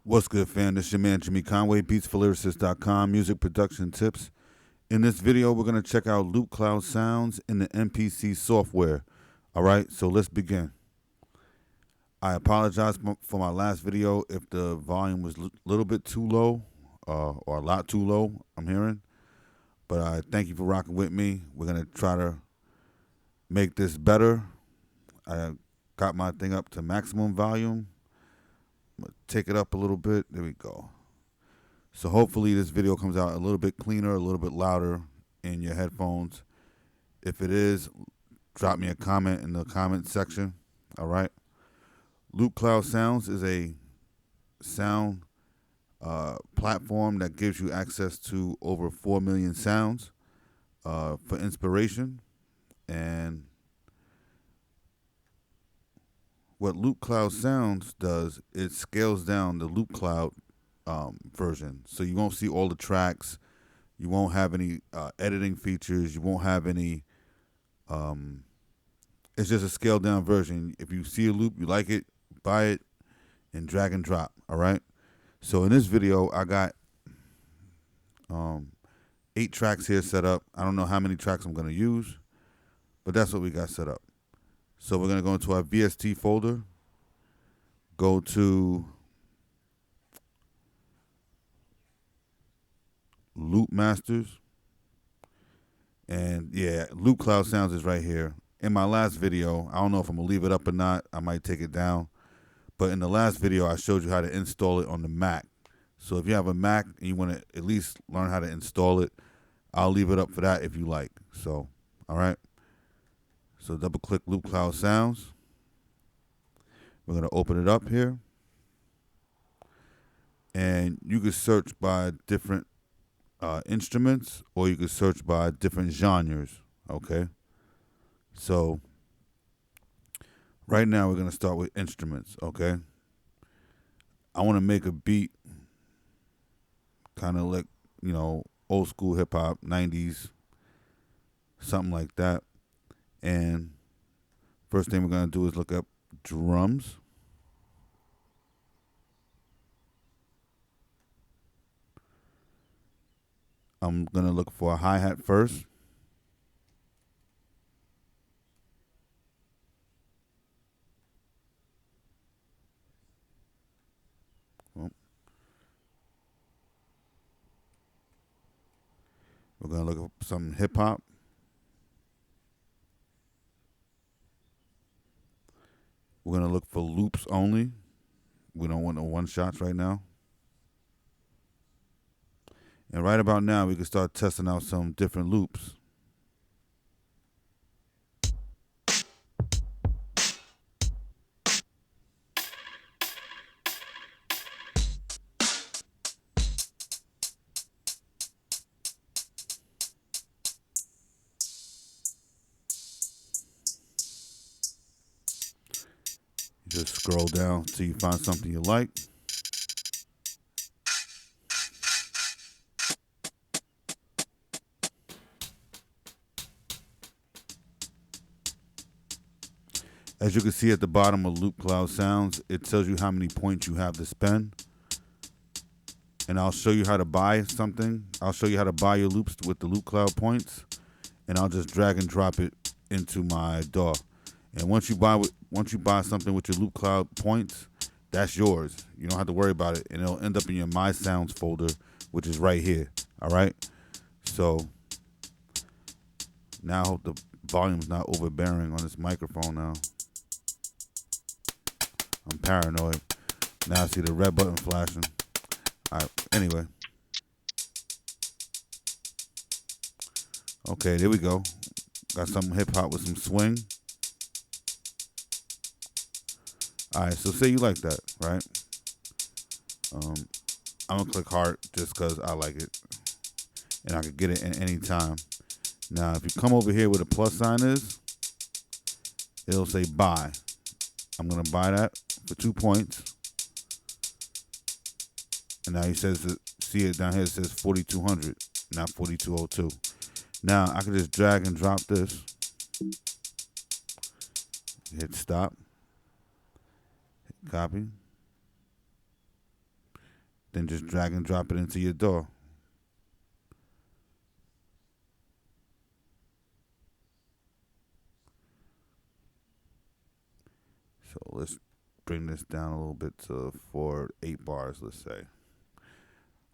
What's good, fam? This is your man Jimmy Conway, beatsforlyricists.com, music production tips. In this video, we're going to check out Loopcloud Sounds in the MPC software. All right, so let's begin. I apologize for my last video if the volume was a little bit too low or a lot too low, I'm hearing. But I thank you for rocking with me. We're going to try to make this better. I got my thing up to maximum volume. I'm going to take it up a little bit. There we go. So hopefully this video comes out a little bit cleaner, a little bit louder in your headphones. If it is, drop me a comment in the comment section. All right. Loopcloud Sounds is a sound platform that gives you access to over 4 million sounds for inspiration. And what Loopcloud Sounds does, it scales down the Loopcloud version. So you won't see all the tracks. You won't have any editing features. You won't have any, it's just a scaled down version. If you see a loop, you like it, buy it, and drag and drop, all right? So in this video, I got 8 tracks here set up. I don't know how many tracks I'm going to use, but that's what we got set up. So we're going to go into our VST folder, go to Loop Masters, and yeah, Loopcloud Sounds is right here. In my last video, I don't know if I'm going to leave it up or not. I might take it down. But in the last video, I showed you how to install it on the Mac. So if you have a Mac and you want to at least learn how to install it, I'll leave it up for that if you like. So, all right. So double click Loopcloud Sounds. We're going to open it up here. And you can search by different instruments, or you can search by different genres. Okay. So right now we're going to start with instruments. Okay. I want to make a beat kind of like, you know, old school hip hop, 90s, something like that. And first thing we're going to do is look up drums. I'm going to look for a hi-hat first. Oh. We're going to look up some hip-hop. We're going to look for loops only. We don't want no one-shots right now. And right about now, we can start testing out some different loops. Just scroll down till you find something you like. As you can see at the bottom of Loopcloud Sounds, it tells you how many points you have to spend. And I'll show you how to buy something. I'll show you how to buy your loops with the Loopcloud points. And I'll just drag and drop it into my DAW. And once you buy something with your Loopcloud points, that's yours. You don't have to worry about it. And it'll end up in your My Sounds folder, which is right here. All right? So now I hope the volume's not overbearing on this microphone now. I'm paranoid. Now I see the red button flashing. All right, anyway. Okay, there we go. Got some hip-hop with some swing. All right, so say you like that, right? I'm going to click heart just because I like it. And I could get it at any time. Now, if you come over here where the plus sign is, it'll say buy. I'm going to buy that for 2 points. And now he says, see it down here, it says 4,200, not 4,202. Now I can just drag and drop this. Hit stop. Hit copy. Then just drag and drop it into your DAW. So let's bring this down a little bit to 8 bars, let's say.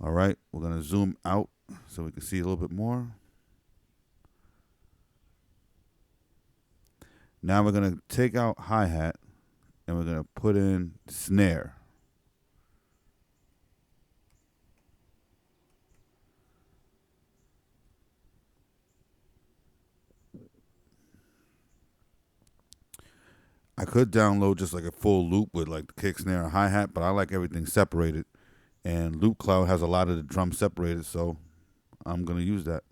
All right, we're going to zoom out so we can see a little bit more. Now we're going to take out hi-hat and we're going to put in snare. I could download just like a full loop with like the kick, snare, and hi-hat, but I like everything separated. And Loopcloud has a lot of the drums separated, so I'm going to use that.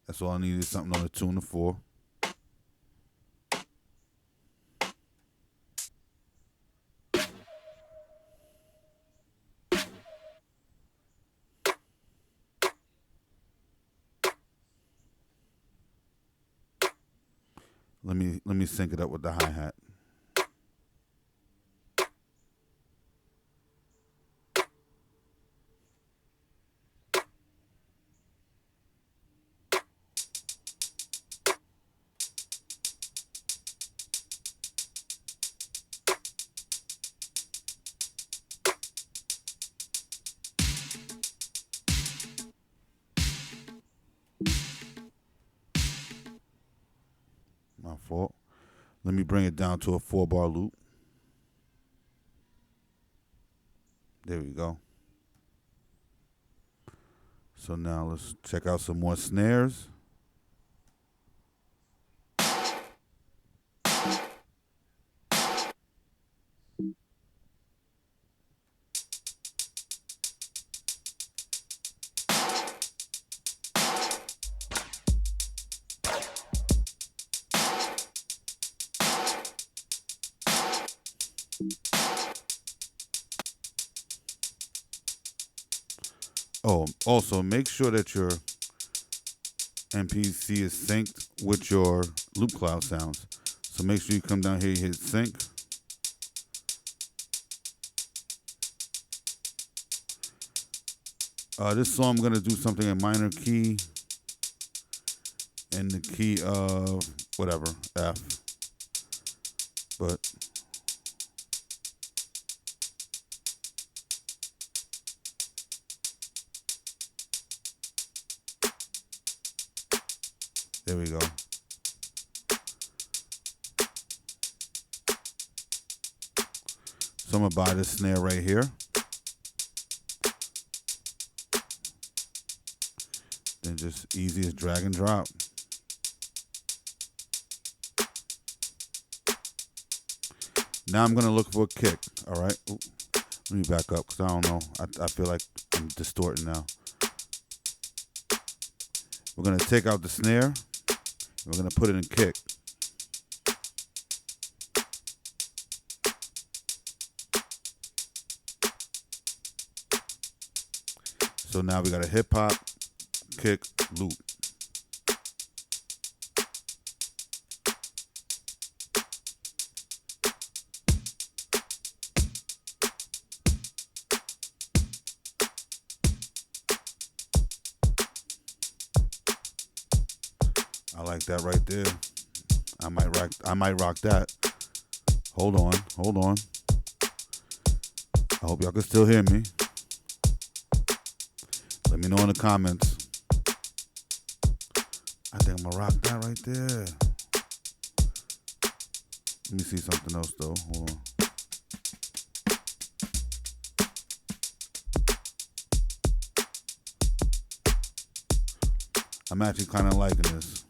That's all I need is something on the tune of 4. Let me sync it up with the hi-hat. My fault. Let me bring it down to a 4-bar loop. There we go. So now let's check out some more snares. Oh, also make sure that your MPC is synced with your Loopcloud Sounds. So make sure you come down here, you hit sync. This song I'm gonna do something in minor key, in the key of whatever, F. But there we go. So I'm gonna buy this snare right here. Then just easy as drag and drop. Now I'm gonna look for a kick. All right. Ooh, let me back up because I don't know. I feel like I'm distorting now. We're gonna take out the snare. We're gonna put it in kick. So now we got a hip hop, kick, loop. I like that right there. I might rock that. Hold on. I hope y'all can still hear me. Let me know in the comments. I think I'm gonna rock that right there. Let me see something else though. Hold on. I'm actually kind of liking this.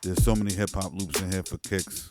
There's so many hip hop loops in here for kicks.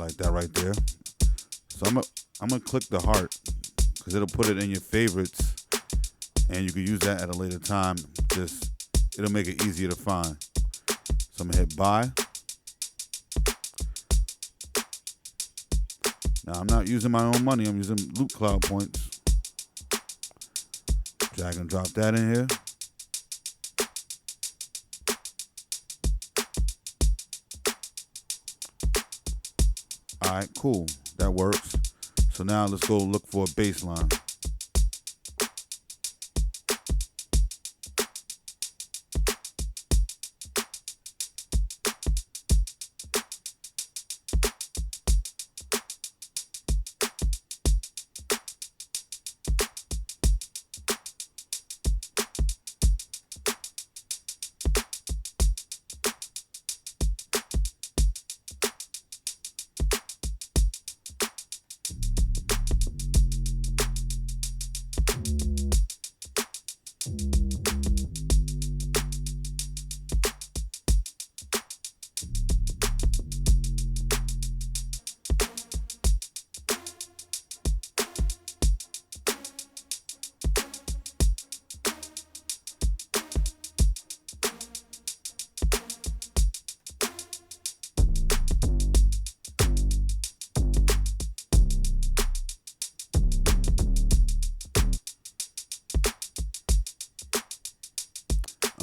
like that right there. So I'm gonna click the heart because it'll put it in your favorites, and you can use that at a later time. Just it'll make it easier to find. So I'm gonna hit buy. Now I'm not using my own money. I'm using Loopcloud points. Drag and drop that in here. All right, cool. That works. So now let's go look for a bass line.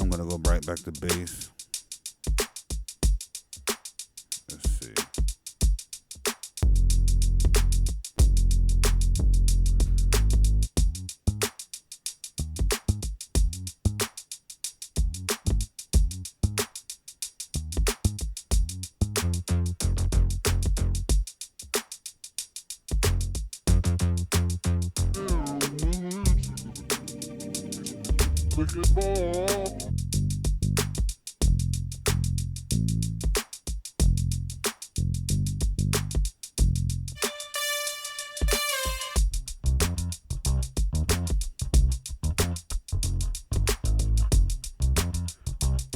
I'm gonna go right back to bass. Let's see.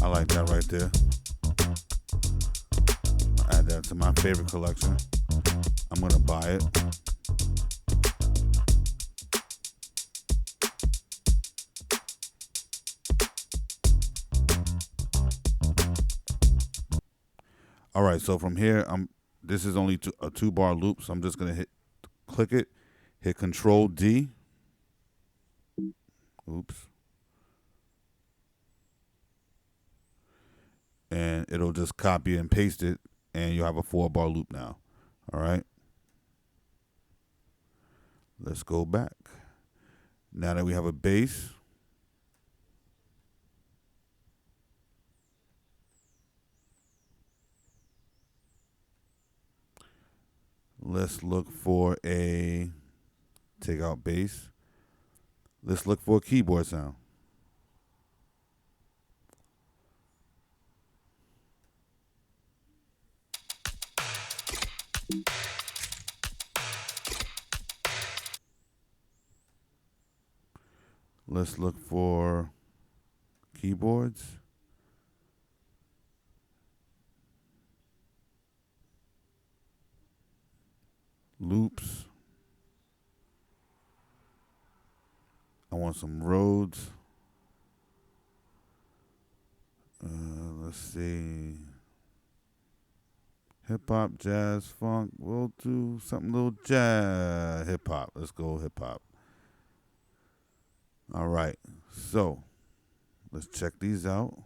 I like that right there. I'll add that to my favorite collection. I'm gonna buy it. All right, so from here, this is only a 2-bar loop, so I'm just gonna click it, hit Control D. Oops. And it'll just copy and paste it, and you'll have a 4-bar loop now. All right. Let's go back. Now that we have a bass, let's look for take out bass. Let's look for a keyboard sound. Let's look for keyboards. Loops. I want some Rhodes. Let's see. Hip hop, jazz, funk. We'll do something a little jazz, hip hop. Let's go hip hop. All right. So let's check these out.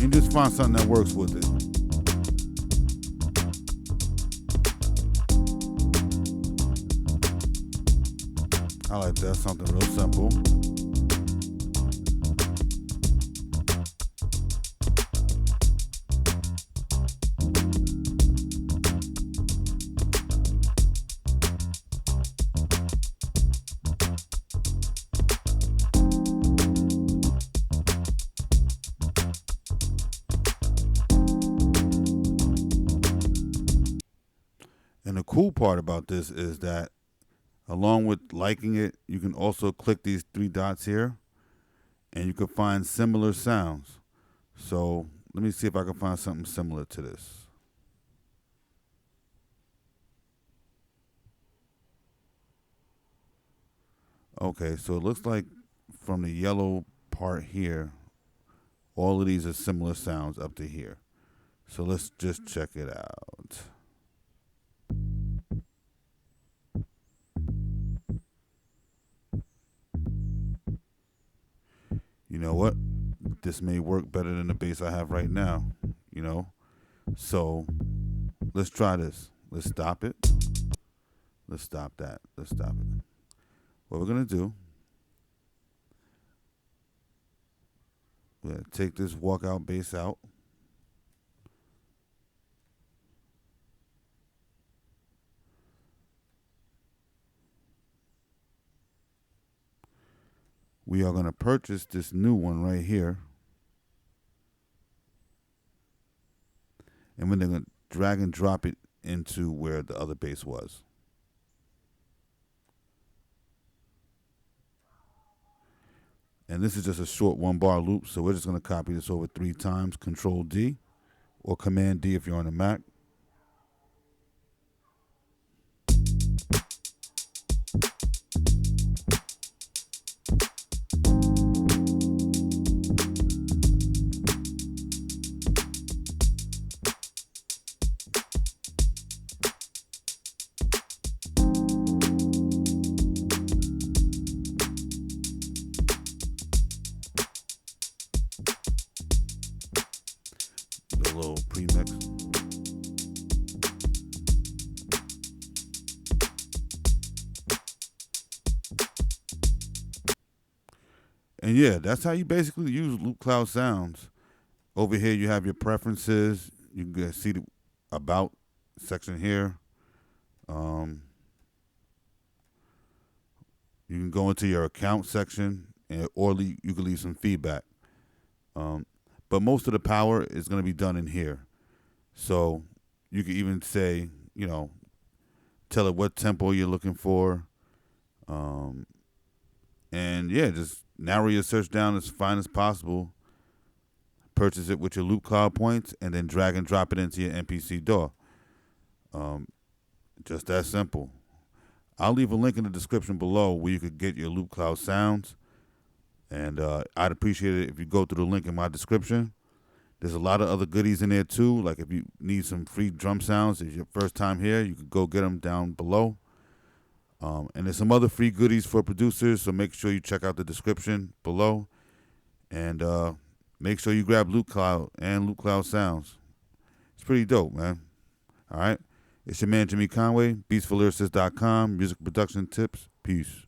And just find something that works with it. I like that, something real simple. And the cool part about this is that along with liking it, you can also click these three dots here and you can find similar sounds. So let me see if I can find something similar to this. Okay, so it looks like from the yellow part here, all of these are similar sounds up to here. So let's just check it out. You know what? This may work better than the bass I have right now, you know? So let's try this. Let's stop it. Let's stop that. Let's stop it. What we're going to do, we're going to take this walkout bass out. We are going to purchase this new one right here. And we're going to drag and drop it into where the other bass was. And this is just a short 1-bar loop, so we're just going to copy this over 3 times, Control D, or Command D if you're on a Mac. A little pre-mix. And yeah, that's how you basically use Loopcloud Sounds. Over here you have your preferences. You can see the about section here. You can go into your account section or you can leave some feedback. But most of the power is going to be done in here. So you can even say, you know, tell it what tempo you're looking for. And yeah, just narrow your search down as fine as possible. Purchase it with your Loopcloud points and then drag and drop it into your MPC DAW. Just that simple. I'll leave a link in the description below where you could get your Loopcloud Sounds. And I'd appreciate it if you go through the link in my description. There's a lot of other goodies in there too. Like if you need some free drum sounds, if it's your first time here, you can go get them down below. And there's some other free goodies for producers, so make sure you check out the description below. And make sure you grab Loopcloud and Loopcloud Sounds. It's pretty dope, man. All right. It's your man, Jimmy Conway, beatsforlyricist.com, music production tips. Peace.